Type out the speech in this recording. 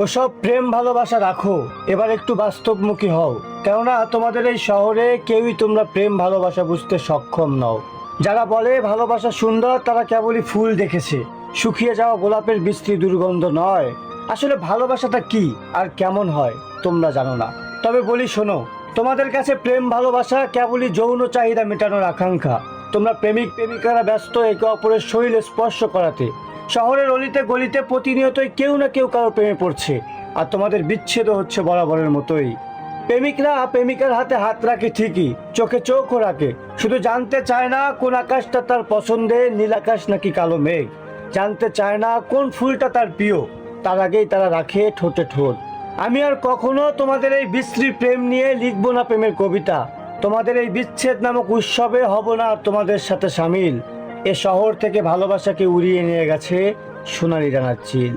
ওসব প্রেম ভালোবাসা রাখো, এবার একটু বাস্তবমুখী হও। কেননা তোমাদের এই শহরে কেউই তোমরা প্রেম ভালোবাসা বুঝতে সক্ষম নও। যারা বলে ভালোবাসা সুন্দর তারা কেবলই ফুল দেখেছে, শুকিয়ে যাওয়া গোলাপের বিশ্রী দুর্গন্ধ নয়। আসলে ভালোবাসাটা কি আর কেমন হয় তোমরা জানো না। তবে বলি শোনো, তোমাদের কাছে প্রেম ভালোবাসা কেবলই যৌন চাহিদা মেটানোর আকাঙ্ক্ষা। তোমরা প্রেমিক প্রেমিকারা ব্যস্ত একে অপরের শরীর স্পর্শ করাতে। শহরের অলিতে গলিতে প্রতিনিয়তই কেউ না কেউ কারো প্রেমে পড়ছে, আর তোমাদের বিচ্ছেদ হচ্ছে বরাবরের মতোই। প্রেমিকরা প্রেমিকার হাতে হাত রাখে ঠিকই, চোখে চোখও রাখে, শুধু জানতে চায় না কোন আকাশটা তার পছন্দের, নীল আকাশ নাকি কালো মেঘ। জানতে চায় না কোন ফুলটা তার প্রিয়, তার আগেই তারা রাখে ঠোঁটে ঠোঁট। আমি আর কখনো তোমাদের এই বিশ্রী প্রেম নিয়ে লিখবো না প্রেমের কবিতা। তোমাদের এই বিচ্ছেদ নামক উৎসবে হব না তোমাদের সাথে সামিল। এ শহর থেকে ভালোবাসাকে উড়িয়ে নিয়ে গেছে সোনালি ডানার চিল।